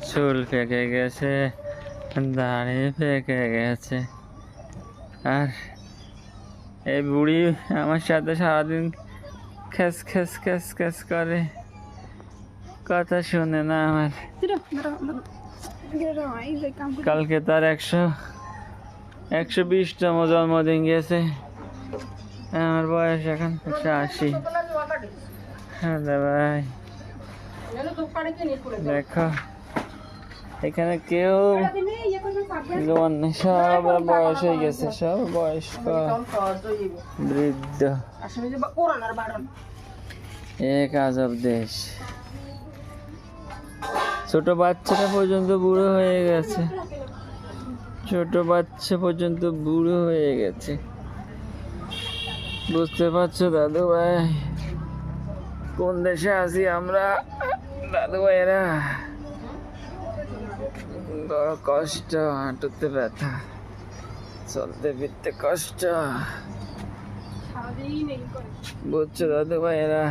চুল পেকে গেছে, দাড়ি পেকে গেছে। আর এই বুড়ি আমার সাথে সারাদিন খেস খেস খেস খেস করে, কথা শুনে না আমার। কালকে তার 120তম জন্মদিন গেছে। আমার বয়স এখন 180। হ্যাঁ ভাই, দেখো এখানে কেউ জোয়ান নেই, সব বয়স হয়ে গেছে, সব বয়স্ক বৃদ্ধ। এক আজব দেশ। ছোট বাচ্চাটা পর্যন্ত বুড়ো হয়ে গেছে, ছোট বাচ্চা পর্যন্ত বুড়ো হয়ে গেছে। বুঝতে পারছো দাদু ভাই কোন দেশে আছি আমরা? দাদু ভাইয়েরা বড় কষ্ট, হাঁটুতে ব্যথা, চলতে ফিরতে কষ্ট, বুঝছো দাদু ভাইয়েরা?